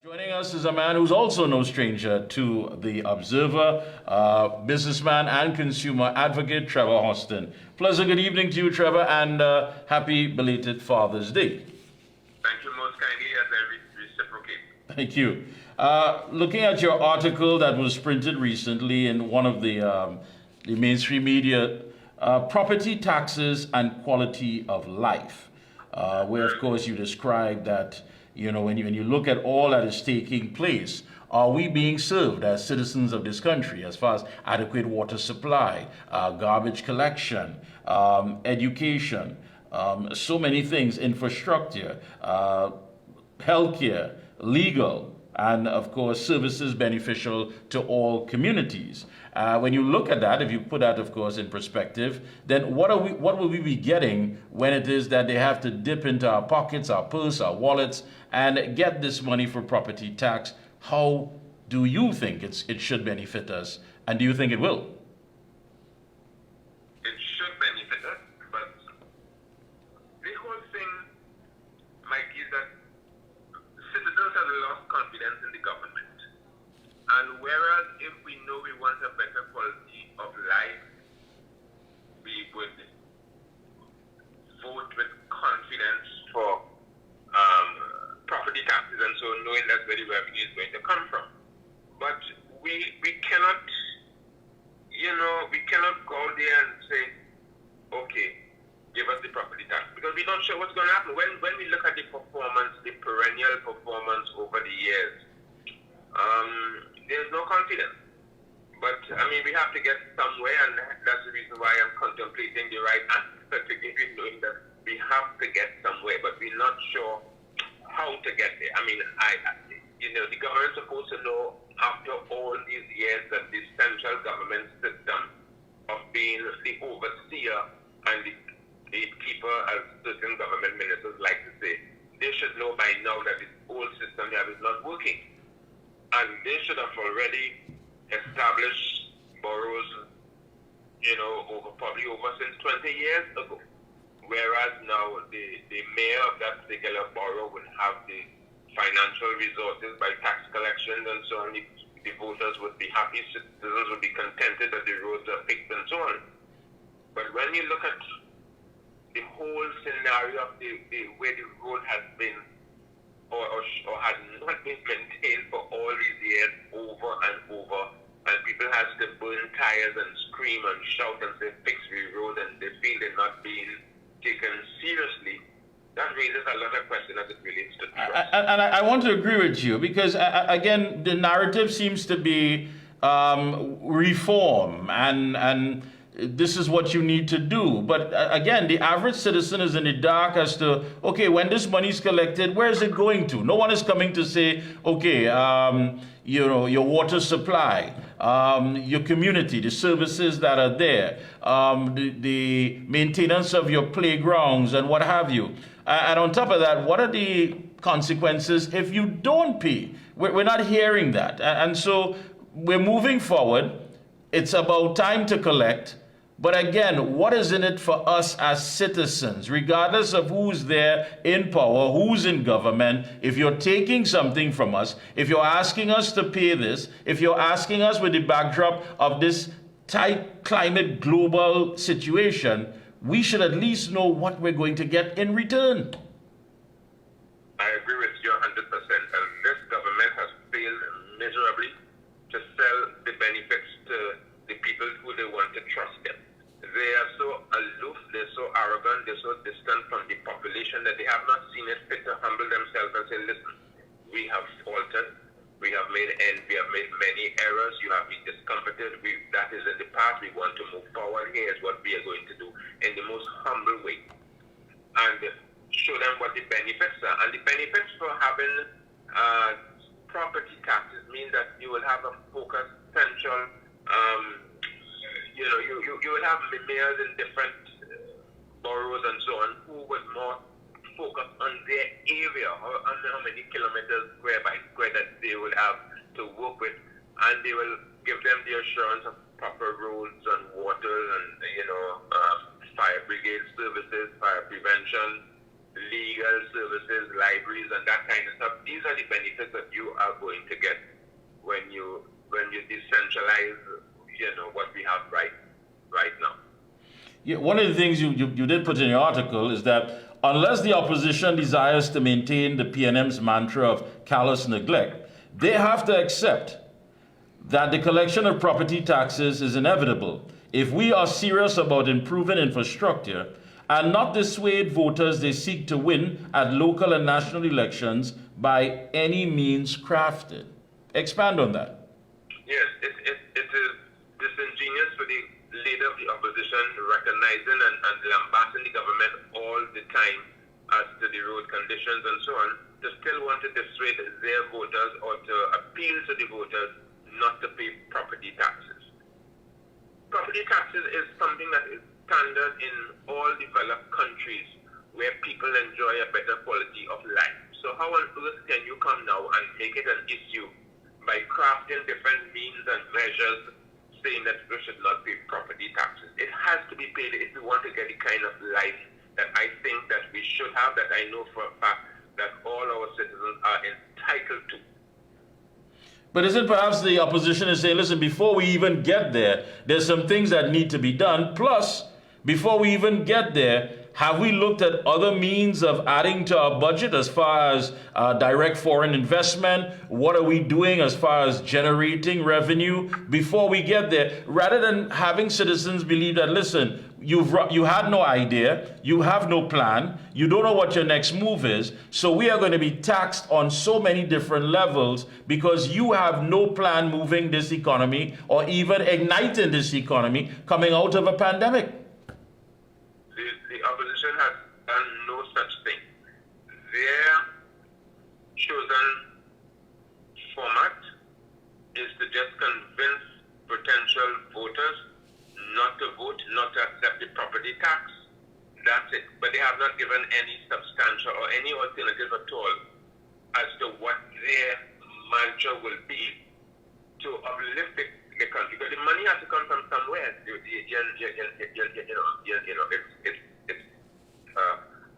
Joining us is a man who's also no stranger to the Observer, businessman and consumer advocate Trevor Hosten. Pleasant good evening to you, Trevor, and happy belated Father's Day. Thank you most kindly as I reciprocate. Thank you. Looking at your article that was printed recently in one of the mainstream media, property taxes and quality of life, where of course you describe that when you look at all that is taking place, are we being served as citizens of this country as far as adequate water supply, garbage collection, education, so many things, infrastructure, healthcare, legal, and of course services beneficial to all communities. When you look at that, if you put that, of course, in perspective, then what will we be getting when it is that they have to dip into our pockets, our purse, our wallets, and get this money for property tax? How do you think it should benefit us, and do you think it will? It should benefit us, but the whole thing, Mike, is that citizens have lost confidence in the government. And whereas if we know we want a better quality of life, we would vote with confidence for property taxes and so knowing that's where the revenue is going to come from. But we cannot, we cannot go there and say, okay, give us the property tax, because we're not sure what's going to happen. When we look at the performance, the perennial performance over the years, there's no confidence. But, we have to get somewhere, and that's the reason why I'm contemplating the right answer to give you, knowing that we have to get somewhere, but we're not sure how to get there. The government's supposed to know after all these years that the central government system of being the overseer and the gatekeeper, as certain government ministers like to say, they should know by now that this old system there is not working. And they should have already established boroughs, probably over since 20 years ago. Whereas now the mayor of that particular borough would have the financial resources by tax collections and so on. The voters would be happy, citizens would be contented that the roads are fixed and so on. But when you look at the whole scenario of the way the road has been or has not been maintained for all these years over and over, and people have to burn tires and scream and shout and say fix the road, and they feel they're not being taken seriously, that raises a lot of questions as it relates to trust. And I want to agree with you, because again, the narrative seems to be reform and this is what you need to do. But again, the average citizen is in the dark as to, okay, when this money is collected, where is it going to? No one is coming to say, okay, your water supply, your community, the services that are there, the maintenance of your playgrounds and what have you. And on top of that, what are the consequences if you don't pay? We're not hearing that. And so we're moving forward. It's about time to collect. But again, what is in it for us as citizens, regardless of who's there in power, who's in government? If you're taking something from us, if you're asking us to pay this, if you're asking us with the backdrop of this tight climate global situation, we should at least know what we're going to get in return. I agree with you 100%. And this government has failed miserably to sell the benefits to the people who they want to trust them. They are so aloof, they're so arrogant, they're so distant from the population that they have not seen it fit to humble themselves and say, listen, we have faltered, we have made many errors, you have been discomforted, that is in the past, we want to move forward, here's what we are going to do in the most humble way. And show them what the benefits are. And the benefits for having property taxes mean that you will have a focused central you will have the mayors in different boroughs and so on who would more focus on their area, or on how many kilometers square by square that they will have to work with, and they will give them the assurance of proper roads and water and fire brigade services, fire prevention, legal services, libraries, and that kind of stuff. These are the benefits that you are going to get when you decentralize, what we have right now. Yeah, one of the things you did put in your article is that unless the opposition desires to maintain the PNM's mantra of callous neglect, they have to accept that the collection of property taxes is inevitable if we are serious about improving infrastructure and not dissuade voters they seek to win at local and national elections by any means crafted. Expand on that. Yes, it is disingenuous for the leader of the opposition recognizing and lambasting the government all the time as to the road conditions and so on, to still want to dissuade their voters or to appeal to the voters not to pay property taxes. Property taxes is something that is standard in all developed countries where people enjoy a better quality of life. So how on earth can you come now and make it an issue by crafting different means and measures saying that we should not pay property taxes? It has to be paid if we want to get the kind of life that I think that we should have, that I know for a fact that all our citizens are entitled to. But isn't perhaps the opposition is saying, listen, before we even get there, there's some things that need to be done. Plus, before we even get there, have we looked at other means of adding to our budget as far as direct foreign investment? What are we doing as far as generating revenue before we get there? Rather than having citizens believe that, listen, you had no idea, you have no plan, you don't know what your next move is, so we are going to be taxed on so many different levels because you have no plan moving this economy or even igniting this economy coming out of a pandemic. The opposition has done no such thing. Their chosen format is to just convince potential voters not to vote, not to accept the property tax. That's it. But they have not given any substantial or any alternative at all as to what their mantra will be to uplift the country. Because the money has to come from somewhere. It's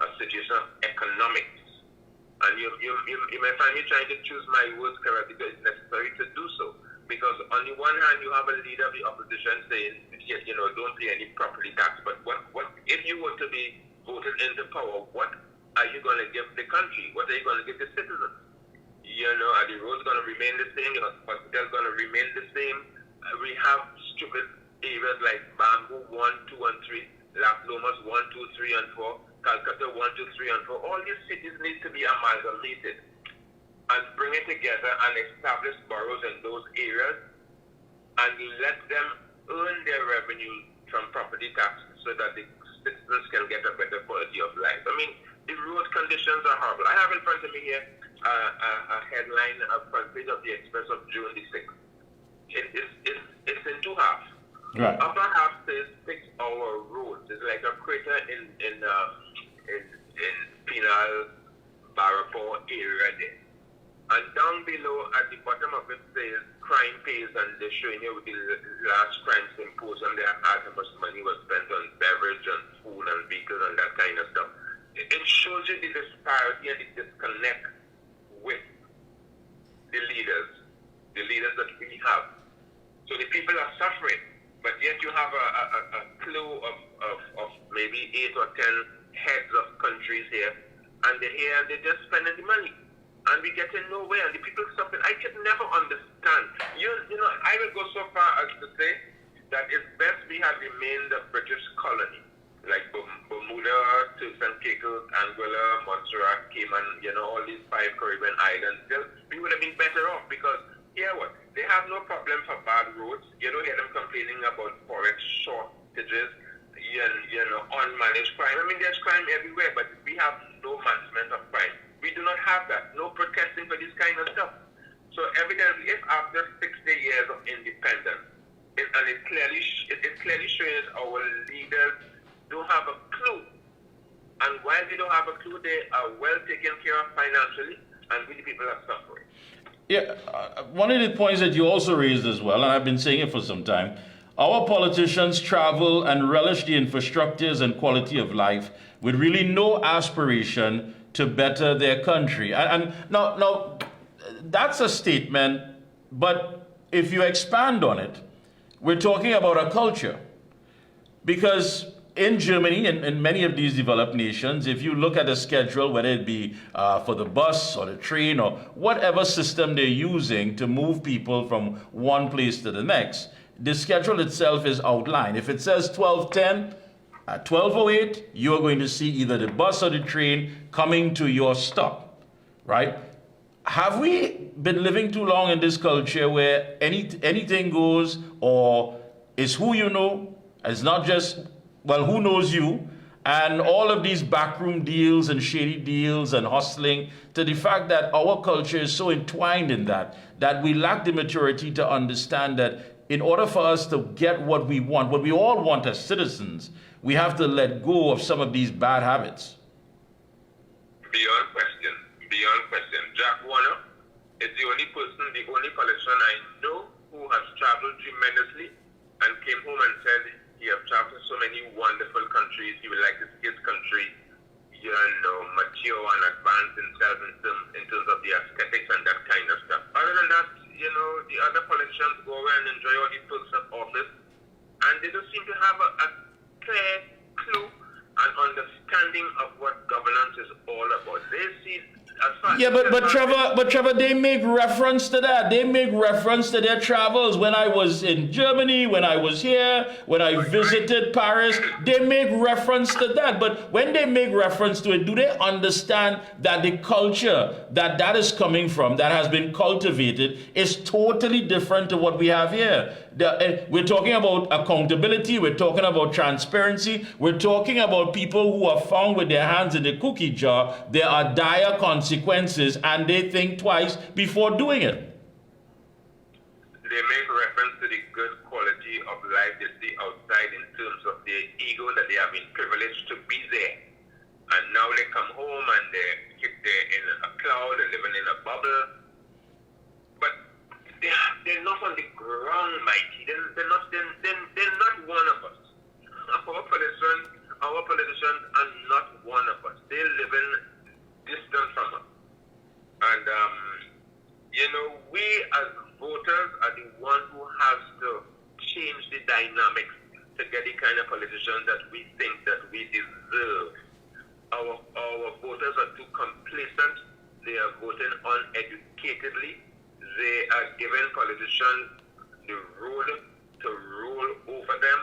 a situation of economics. And you may find me trying to choose my words correctly because it's necessary to do so. Because on the one hand, you have a leader of the opposition saying, don't pay any property tax. But what if you were to be voted into power, what are you going to give the country? What are you going to give the citizens? Are the roads going to remain the same? Are hospitals going to remain the same? We have stupid areas like Bamboo 1, 2, and 3, Las Lomas 1, 2, 3, and 4, Calcutta 1, 2, 3, and 4. All these cities need to be amalgamated and bring it together and establish boroughs in those areas and let them earn their revenue from property taxes so that the citizens can get a better quality of life. I mean, the road conditions are horrible. I have in front of me here a headline, a front page of the Express of June the 6th. It's in two halves. Right. Upper half says 6-hour roads. It's like a crater in Penal, Barrapo area there. And down below at the bottom of it says crime pays, and they're showing you with the last crime symposium there how much money was spent on beverage and food and vehicles and that kind of stuff. It shows you the disparity and the disconnect with the leaders that we have. So the people are suffering, but yet you have a clue of maybe 8 or 10 heads of countries here, and they're here and they're just spending the money. And we get nowhere, and the people suffering. I can never understand. I will go so far as to say that it's best we had remained a British colony, like Bermuda, Turks and Caicos, Anguilla, Montserrat, Cayman, all these 5 Caribbean islands. We would have been better off because here what? They have no problem for bad roads. You don't hear them complaining about forex shortages, unmanaged crime. I mean, there's crime everywhere, but we have no management of crime. We do not have that. No protesting for this kind of stuff. So evidently, if after 60 years of independence, and it's clearly showing our leaders don't have a clue. And while they don't have a clue, they are well taken care of financially, and we the people are suffering. Yeah, one of the points that you also raised as well, and I've been saying it for some time, Our politicians travel and relish the infrastructures and quality of life with really no aspiration to better their country. And now, that's a statement, but if you expand on it, we're talking about a culture. Because in Germany and in many of these developed nations, if you look at the schedule, whether it be for the bus or the train or whatever system they're using to move people from one place to the next, the schedule itself is outlined. If it says 12:10, at 12:08, you are going to see either the bus or the train coming to your stop, right? Have we been living too long in this culture where anything goes, or is who you know? It's not just, well, who knows you? And all of these backroom deals and shady deals and hustling, to the fact that our culture is so entwined in that we lack the maturity to understand that in order for us to get what we all want as citizens, we have to let go of some of these bad habits. Beyond question. Jack Warner is the only politician I know who has traveled tremendously and came home and said he has traveled to so many wonderful countries. He would like to see his country, mature and advanced in terms of the aesthetics and that kind of stuff. Other than that, the other politicians go away and enjoy all these perks of office, and they don't seem to have a clear clue and understanding of what governance is all about. They see yeah, but Trevor, they make reference to that. They make reference to their travels. When I was in Germany, when I was here, when I visited Paris, they make reference to that. But when they make reference to it, do they understand that the culture that is coming from, that has been cultivated, is totally different to what we have here? We're talking about accountability. We're talking about transparency. We're talking about people who are found with their hands in the cookie jar. There are dire consequences, and they think twice before doing it. They make reference to the good quality of life they see outside in terms of their ego, that they have been privileged to be there. And now they come home and they're in a cloud and living in a bubble. But they're not on the ground, Mikey. They're not one of us. Our politicians are not one of us. They live in distant from us. And, we as voters are the one who has to change the dynamics to get the kind of politicians that we think that we deserve. Our voters are too complacent. They are voting uneducatedly. They are giving politicians the road to rule over them.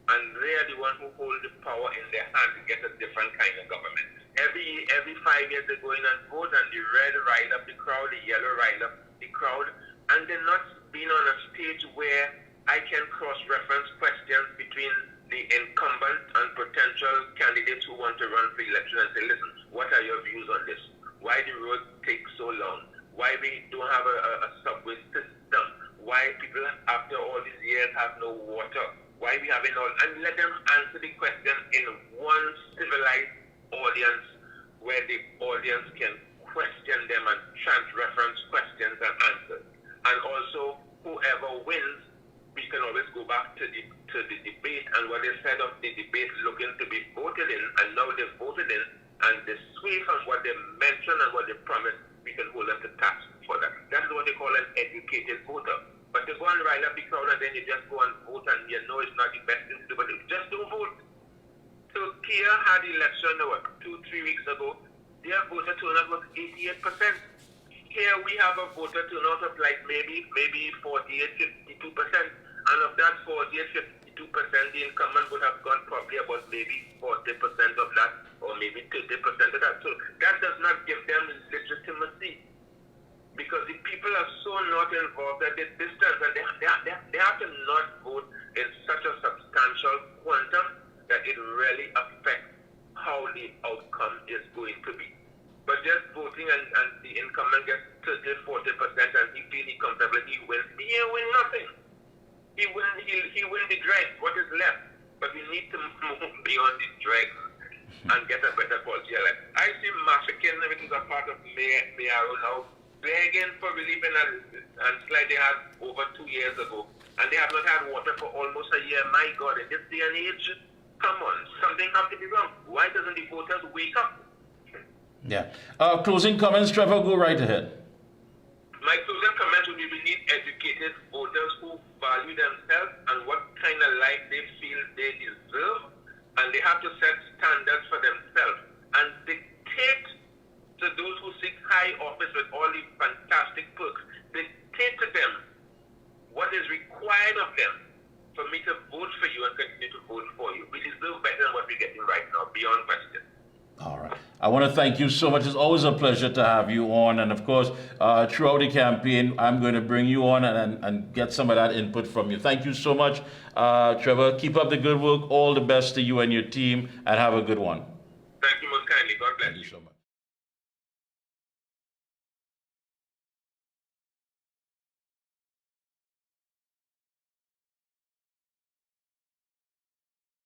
And they are the one who hold the power in their hand to get a different kind of government. Every 5 years they go in and vote, and the red rile up the crowd, the yellow rile up the crowd, and they're not being on a stage where I can cross-reference questions between the incumbent and potential candidates who want to run for election and say, listen, what are your views on this? Why the road takes so long? Why we don't have a subway system? Why people after all these years have no water? Why we having all, and let them answer the question in one civilized audience where the audience can question them and trans-reference questions and answers. And also, whoever wins, we can always go back to the debate and what they said of the debate looking to be voted in, and now they've voted in, and they sway from what they mentioned and what they promised, we can hold them to task for that. That is what they call an educated voter. But to go and rile up the crowd and then you just go and vote, and you know it's not the best thing to do, but you just don't vote. So Kia had election 2-3 weeks ago. Their voter turnout was 88%. Here we have a voter turnout of like maybe 48-52%. And of that 48-52%, the incumbent would have gone probably about maybe 40% of that, or maybe 30% of that. So that does not give them legitimacy, because the people are so not involved that they're distant, and they have to not vote in such a substantial quantum that it really affects how the outcome is going to be. But just voting and the incumbent gets 30-40% and he feels he comfortably wins, he win nothing. He win the dregs, what is left. But we need to move beyond the dregs and get a better quality of life. I see Mafia, which is a part of Mayo now, begging for relief and like they had over 2 years ago. and they have not had water for almost a year. My God, in this day and age, come on, something has to be wrong. Why doesn't the voters wake up? Yeah. Closing comments, Trevor, go right ahead. My closing comments would be we need educated voters who value themselves and what kind of life they feel they deserve, and they have to set standards for themselves and dictate to those who seek high office with all these fantastic perks, dictate to them what is required of them for me to vote for you and continue to vote for you. We deserve better than what we're getting right now, beyond question. All right. I want to thank you so much. It's always a pleasure to have you on. And of course, throughout the campaign, I'm going to bring you on and get some of that input from you. Thank you so much, Trevor. Keep up the good work. All the best to you and your team, and have a good one. Thank you most kindly. God bless Thank you so much.